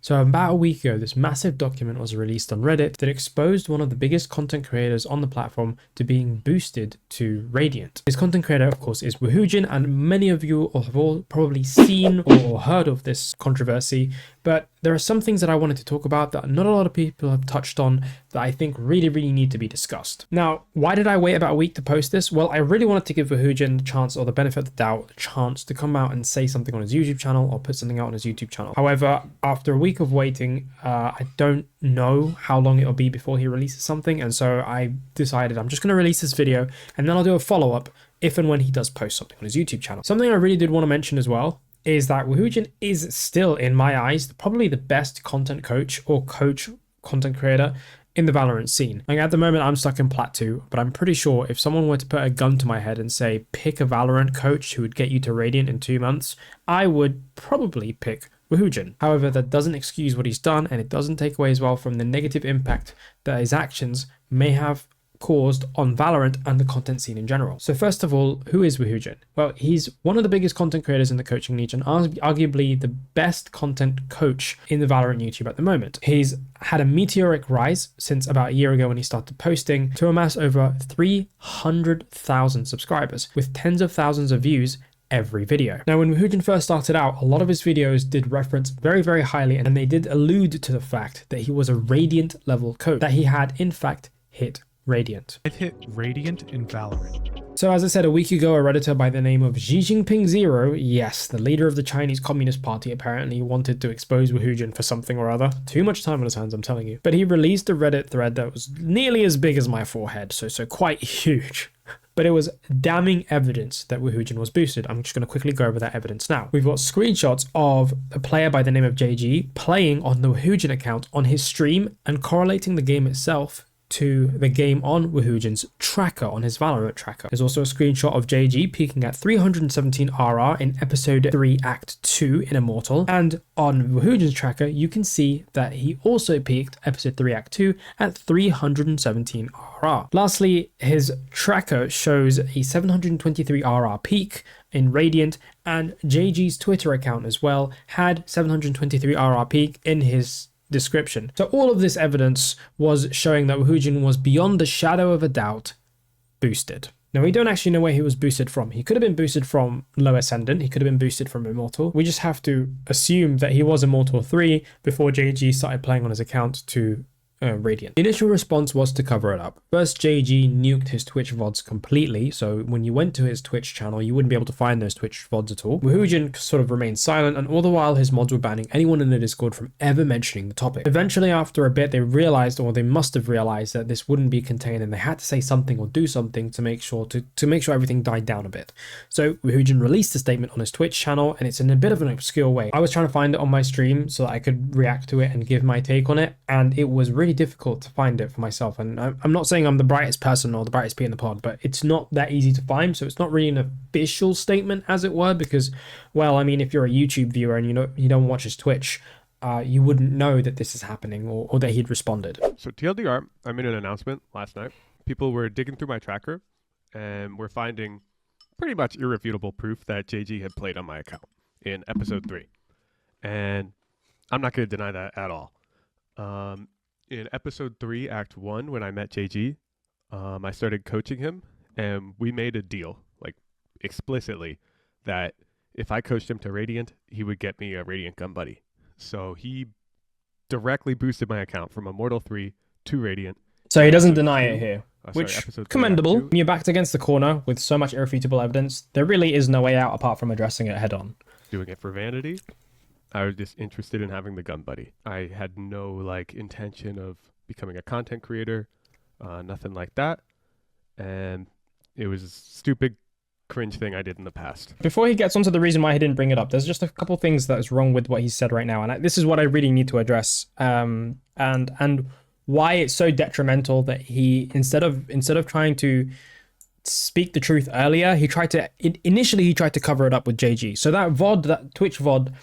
So about a week ago, this massive document was released on Reddit that exposed one of the biggest content creators on the platform to being boosted to Radiant. This content creator, of course, is woohoojin, and many of you have all probably seen or heard of this controversy, but there are some things that I wanted to talk about that not a lot of people have touched on that I think really need to be discussed. Now, why did I wait about a week to post this? Well, I really wanted to give woohoojin the chance, or the benefit of the doubt, a chance to come out and say something on his YouTube channel or put something out on his YouTube channel. However, after a week of waiting, I don't know how long it'll be before he releases something, and so I decided I'm just going to release this video and then I'll do a follow-up if and when he does post something on his YouTube channel. Something I really did want to mention as well is that woohoojin is still, in my eyes, probably the best content coach or content creator in the Valorant scene. Like at the moment, I'm stuck in Plat 2, but I'm pretty sure if someone were to put a gun to my head and say, pick a Valorant coach who would get you to Radiant in 2 months, I would probably pick woohoojin. However, that doesn't excuse what he's done, and it doesn't take away as well from the negative impact that his actions may have caused on Valorant and the content scene in general. So first of all, who is woohoojin? Well, he's one of the biggest content creators in the coaching niche and arguably the best content coach in the Valorant YouTube at the moment. He's had a meteoric rise since about a year ago when he started posting to amass over 300,000 subscribers with tens of thousands of views every video. Now, when woohoojin first started out, a lot of his videos did reference very highly, and they did allude to the fact that he was a Radiant level coach, that he had in fact hit Radiant. I've hit Radiant in Valorant. So as I said, a week ago, a Redditor by the name of Xi Jinping Zero, yes, the leader of the Chinese Communist Party, apparently wanted to expose woohoojin for something or other. Too much time on his hands, I'm telling you. But he released a Reddit thread that was nearly as big as my forehead, so quite huge. But it was damning evidence that woohoojin was boosted. I'm just going to quickly go over that evidence now. We've got screenshots of a player by the name of JG playing on the woohoojin account on his stream and correlating the game itself to the game on woohoojin's tracker, on his Valorant tracker. There's also a screenshot of JG peaking at 317 RR in episode 3 act 2 in Immortal, and on woohoojin's tracker you can see that he also peaked episode 3 act 2 at 317 RR. Lastly, his tracker shows a 723 RR peak in Radiant, and JG's Twitter account as well had 723 RR peak in his description. So all of this evidence was showing that woohoojin was beyond the shadow of a doubt boosted. Now, we don't actually know where he was boosted from. He could have been boosted from Low Ascendant. He could have been boosted from Immortal. We just have to assume that he was Immortal 3 before JG started playing on his account to Radiant. The initial response was to cover it up. First, JG nuked his Twitch VODs completely, so when you went to his Twitch channel, you wouldn't be able to find those Twitch VODs at all. woohoojin sort of remained silent, and all the while his mods were banning anyone in the Discord from ever mentioning the topic. Eventually, after a bit, they realized, or they must have realized, that this wouldn't be contained, and they had to say something or do something to make sure everything died down a bit. So woohoojin released a statement on his Twitch channel, and it's in a bit of an obscure way. I was trying to find it on my stream so that I could react to it and give my take on it, and it was really difficult to find it for myself. And I'm not saying I'm the brightest person or the brightest pea in the pod, but it's not that easy to find, so it's not really an official statement, as it were, because, well, I mean, if you're a YouTube viewer and you don't watch his Twitch, you wouldn't know that this is happening or that he'd responded. So TLDR, I made an announcement last night. People were digging through my tracker and were finding pretty much irrefutable proof that JG had played on my account in episode 3. And I'm not going to deny that at all. In episode 3, act 1, when I met JG, I started coaching him, and we made a deal, like explicitly, that if I coached him to Radiant, he would get me a Radiant gun buddy. So he directly boosted my account from Immortal 3 to Radiant. So he doesn't deny it here, which, episode 3, commendable. When you're backed against the corner with so much irrefutable evidence, there really is no way out apart from addressing it head on. Doing it for vanity. I was just interested in having the gun buddy. I had no intention of becoming a content creator, nothing like that. And it was a stupid, cringe thing I did in the past. Before he gets onto the reason why he didn't bring it up, there's just a couple things that is wrong with what he said right now. And this is what I really need to address. And why it's so detrimental that he, instead of trying to speak the truth earlier, initially he tried to cover it up with JG. So that Twitch VOD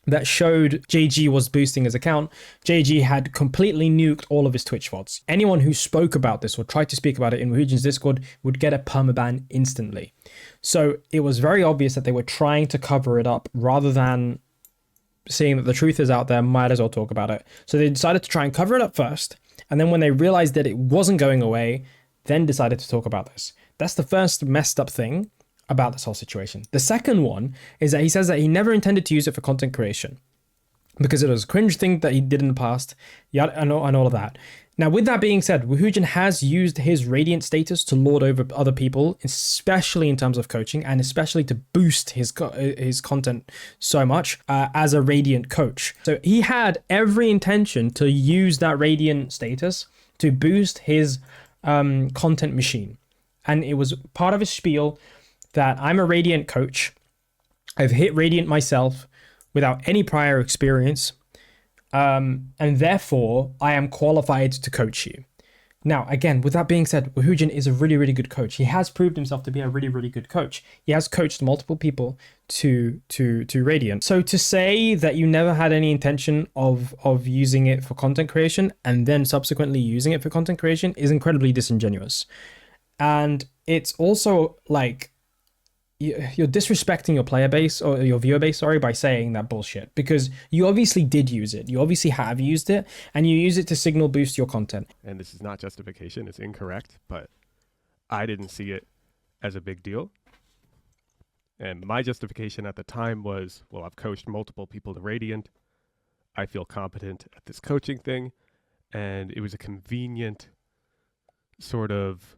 that showed JG was boosting his account, JG had completely nuked all of his Twitch VODs. Anyone who spoke about this or tried to speak about it in woohoojin's Discord would get a permaban instantly. So it was very obvious that they were trying to cover it up rather than seeing that the truth is out there, might as well talk about it. So they decided to try and cover it up first. And then when they realized that it wasn't going away, then decided to talk about this. That's the first messed up thing about this whole situation. The second one is that he says that he never intended to use it for content creation because it was a cringe thing that he did in the past, and all of that. Now, with that being said, woohoojin has used his Radiant status to lord over other people, especially in terms of coaching, and especially to boost his content so much as a Radiant coach. So he had every intention to use that Radiant status to boost his content machine. And it was part of his spiel that I'm a Radiant coach. I've hit Radiant myself without any prior experience. And therefore, I am qualified to coach you. Now, again, with that being said, woohoojin is a really, really good coach. He has proved himself to be a really, really good coach. He has coached multiple people to Radiant. So to say that you never had any intention of using it for content creation and then subsequently using it for content creation is incredibly disingenuous. And it's also like, you're disrespecting your player base or your viewer base, by saying that bullshit, because you obviously did use it. You obviously have used it, and you use it to signal boost your content. And this is not justification, it's incorrect, but I didn't see it as a big deal. And my justification at the time was, well, I've coached multiple people to Radiant. I feel competent at this coaching thing. And it was a convenient sort of,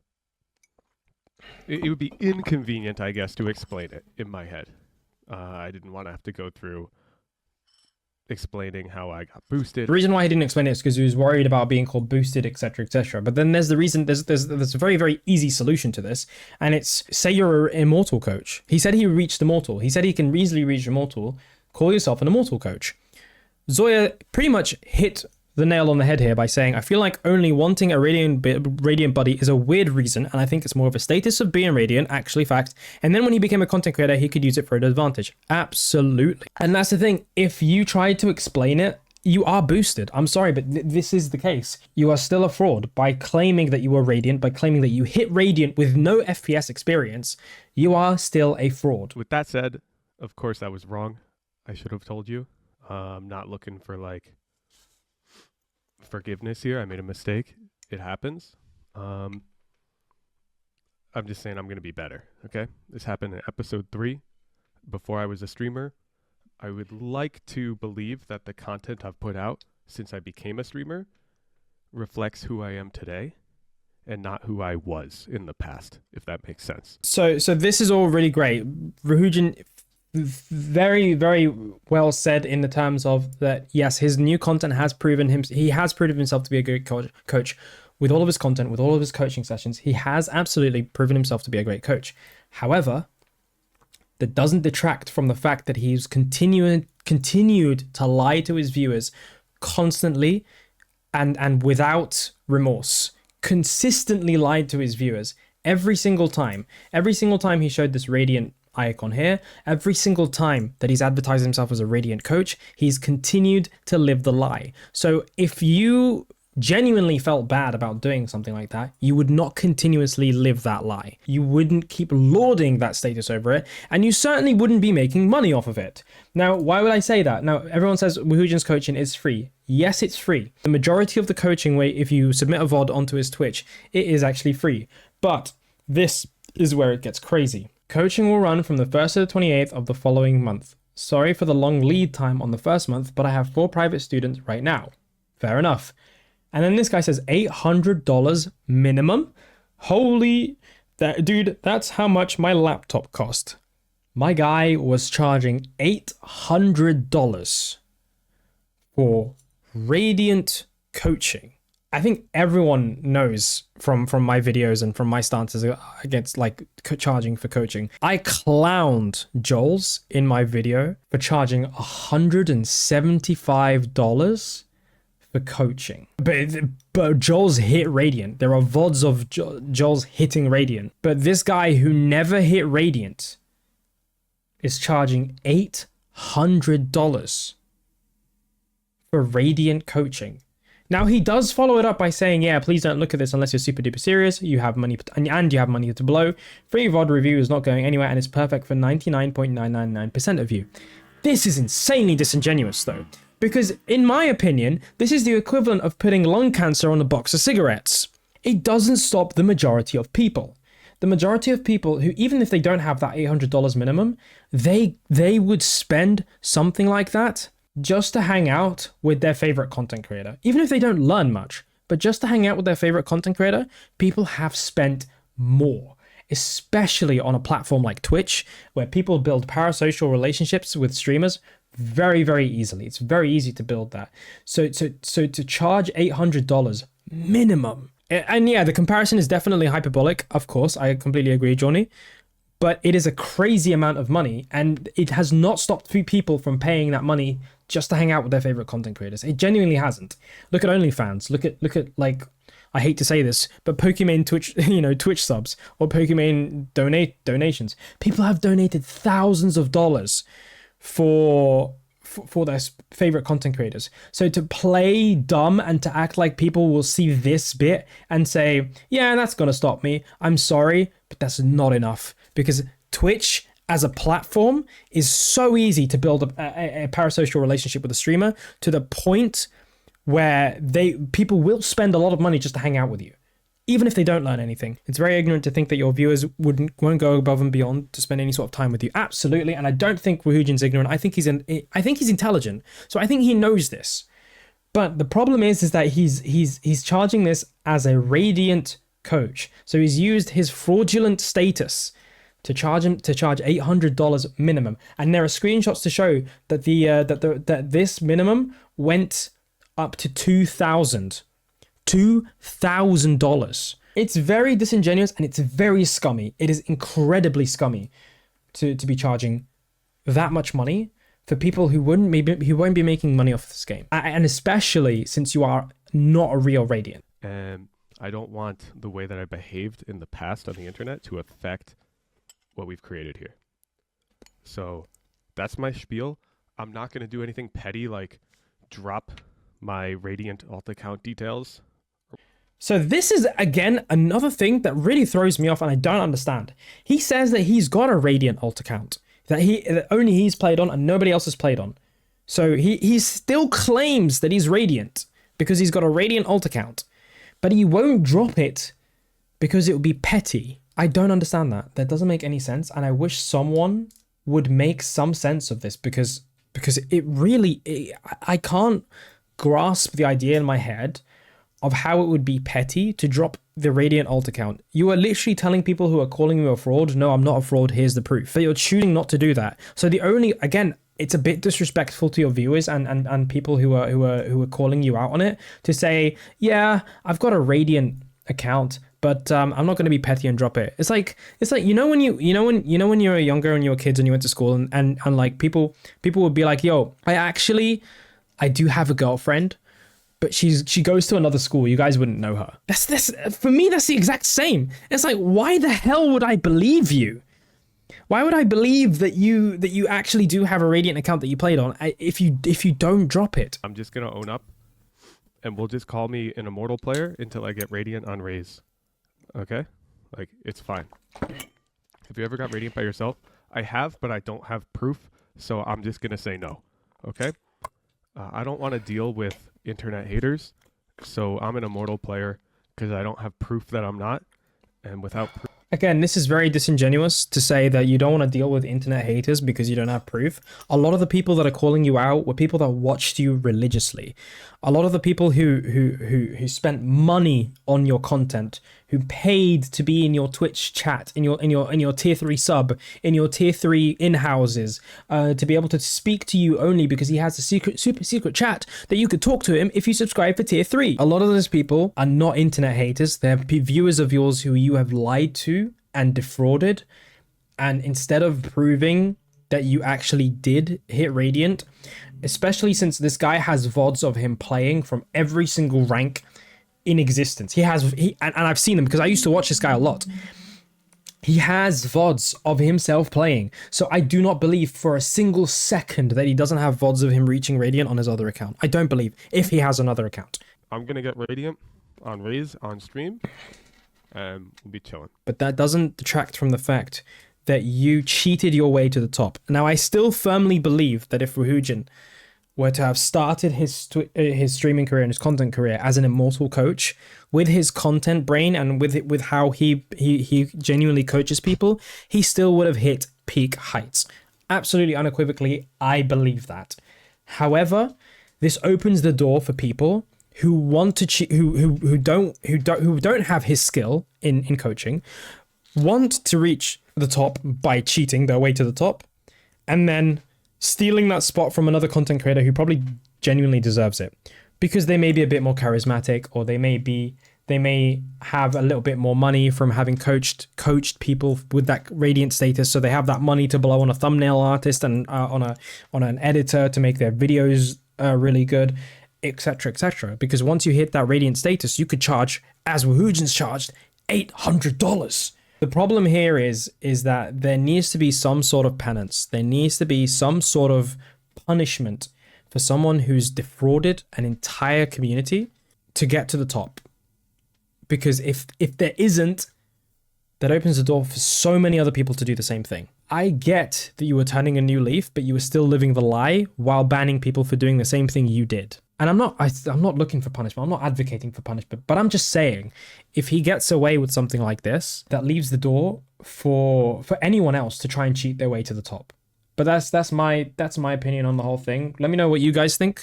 it would be inconvenient, I guess, to explain it in my head. I didn't want to have to go through explaining how I got boosted. The reason why he didn't explain it is because he was worried about being called boosted, etc., etc. But then there's the reason, there's a very, very easy solution to this, and it's, say you're an immortal coach. He said he reached immortal. He said he can easily reach immortal. Call yourself an immortal coach. Zoya pretty much hit the nail on the head here by saying, I feel like only wanting a Radiant buddy is a weird reason, and I think it's more of a status of being Radiant, actually fact. And then when he became a content creator, he could use it for an advantage. Absolutely. And that's the thing. If you tried to explain it, you are boosted. I'm sorry, but this is the case. You are still a fraud by claiming that you were Radiant, by claiming that you hit Radiant with no FPS experience. You are still a fraud. With that said, of course, I was wrong. I should have told you. I'm not looking for like forgiveness here. I made a mistake. It happens. I'm just saying I'm going to be better. Okay. This happened in episode 3 before I was a streamer. I would like to believe that the content I've put out since I became a streamer reflects who I am today and not who I was in the past, if that makes sense. So this is all really great. woohoojin, very, very well said in the terms of that, yes, his new content has proven he has proven himself to be a good coach with all of his content, with all of his coaching sessions. He has absolutely proven himself to be a great coach. However, that doesn't detract from the fact that he's continued to lie to his viewers constantly and without remorse. Consistently lied to his viewers every single time he showed this Radiant icon here. Every single time that he's advertised himself as a Radiant coach, he's continued to live the lie. So if you genuinely felt bad about doing something like that, you would not continuously live that lie. You wouldn't keep lording that status over it, and you certainly wouldn't be making money off of it. Now, why would I say that? Now, everyone says woohoojin's coaching is free. Yes, it's free. The majority of the coaching way, if you submit a VOD onto his Twitch, it is actually free. But this is where it gets crazy. Coaching will run from the 1st to the 28th of the following month. Sorry for the long lead time on the first month, but I have 4 private students right now. Fair enough. And then this guy says $800 minimum. Holy, dude, that's how much my laptop cost. My guy was charging $800 for Radiant coaching. I think everyone knows from my videos and from my stances against like charging for coaching. I clowned Joel's in my video for charging $175 for coaching. But Joel's hit Radiant. There are VODs of Joel's hitting Radiant. But this guy who never hit Radiant is charging $800 for Radiant coaching. Now, he does follow it up by saying, yeah, please don't look at this unless you're super duper serious. You have money and you have money to blow. Free VOD review is not going anywhere and it's perfect for 99.999% of you. This is insanely disingenuous though, because in my opinion, this is the equivalent of putting lung cancer on a box of cigarettes. It doesn't stop the majority of people. The majority of people who, even if they don't have that $800 minimum, they would spend something like that just to hang out with their favorite content creator. Even if they don't learn much, but just to hang out with their favorite content creator, people have spent more, especially on a platform like Twitch, where people build parasocial relationships with streamers very, very easily. It's very easy to build that. So to charge $800 minimum, and yeah, the comparison is definitely hyperbolic. Of course, I completely agree, Johnny. But it is a crazy amount of money, and it has not stopped people from paying that money just to hang out with their favorite content creators. It genuinely hasn't. Look at OnlyFans. Look at like, I hate to say this, but Pokimane Twitch, Twitch subs or Pokimane donations. People have donated thousands of dollars for their favorite content creators. So to play dumb and to act like people will see this bit and say, yeah, that's gonna stop me, I'm sorry, but that's not enough, because Twitch as a platform is so easy to build a parasocial relationship with a streamer to the point where people will spend a lot of money just to hang out with you, even if they don't learn anything. It's very ignorant to think that your viewers won't go above and beyond to spend any sort of time with you. Absolutely, and I don't think woohoojin's ignorant. I think he's intelligent, so I think he knows this. But the problem is that he's charging this as a Radiant coach. So he's used his fraudulent status to charge $800 minimum, and there are screenshots to show that that this minimum went up to $2,000. It's very disingenuous and it's very scummy. It is incredibly scummy to be charging that much money for people who won't be making money off this game, and especially since you are not a real Radiant. And I don't want the way that I behaved in the past on the internet to affect what we've created here. So that's my spiel. I'm not going to do anything petty like drop my Radiant alt account details. So this is, again, another thing that really throws me off and I don't understand. He says that he's got a Radiant alt account that only he's played on and nobody else has played on. So he still claims that he's Radiant because he's got a Radiant alt account, but he won't drop it because it would be petty. I don't understand that. That doesn't make any sense, and I wish someone would make some sense of this because it really, I can't grasp the idea in my head of how it would be petty to drop the Radiant alt account. You are literally telling people who are calling you a fraud, no, I'm not a fraud, here's the proof. But you're choosing not to do that. So again, it's a bit disrespectful to your viewers and people who are calling you out on it to say, yeah, I've got a Radiant account, but I'm not going to be petty and drop it. It's like when you were younger and you were kids and you went to school and like people would be like, yo, I do have a girlfriend, but she goes to another school. You guys wouldn't know her. That's for me, that's the exact same. It's like, why the hell would I believe you? Why would I believe that you actually do have a Radiant account that you played on if you don't drop it? I'm just gonna own up, and we'll just call me an immortal player until I get Radiant on Raze. Okay, like it's fine. Have you ever got Radiant by yourself? I have, but I don't have proof, so I'm just gonna say no. Okay. I don't want to deal with internet haters, so I'm an immortal player because I don't have proof that I'm not, and without proof. Again, this is very disingenuous to say that you don't want to deal with internet haters because you don't have proof. A lot of the people that are calling you out were people that watched you religiously. A lot of the people who spent money on your content, who paid to be in your Twitch chat, in your tier 3 sub, in your tier 3 in-houses, to be able to speak to you only because he has a super secret chat that you could talk to him if you subscribe for tier 3. A lot of those people are not internet haters. They're viewers of yours who you have lied to and defrauded, and instead of proving that you actually did hit Radiant, especially since this guy has VODs of him playing from every single rank in existence. And I've seen them because I used to watch this guy a lot. He has VODs of himself playing. So I do not believe for a single second that he doesn't have VODs of him reaching Radiant on his other account. I don't believe, if he has another account. I'm gonna get Radiant on Raze on stream, and we'll be chilling. But that doesn't detract from the fact that you cheated your way to the top. Now, I still firmly believe that if woohoojin were to have started his streaming career and his content career as an immortal coach with his content brain and with how he genuinely coaches people, he still would have hit peak heights. Absolutely unequivocally, I believe that. However, this opens the door for people who want to cheat, who don't have his skill in coaching, want to reach the top by cheating their way to the top, and then stealing that spot from another content creator who probably genuinely deserves it because they may be a bit more charismatic, or they may have a little bit more money from having coached people with that radiant status, so they have that money to blow on a thumbnail artist and on an editor to make their videos really good, etc, etc. Because once you hit that radiant status, you could charge, as woohoojin's charged, $800. The problem here is that there needs to be some sort of penance. There needs to be some sort of punishment for someone who's defrauded an entire community to get to the top. Because if there isn't, that opens the door for so many other people to do the same thing. I get that you were turning a new leaf, but you were still living the lie while banning people for doing the same thing you did. And I'm not looking for punishment. I'm not advocating for punishment, but I'm just saying, if he gets away with something like this, that leaves the door for anyone else to try and cheat their way to the top. But that's my opinion on the whole thing. Let me know what you guys think.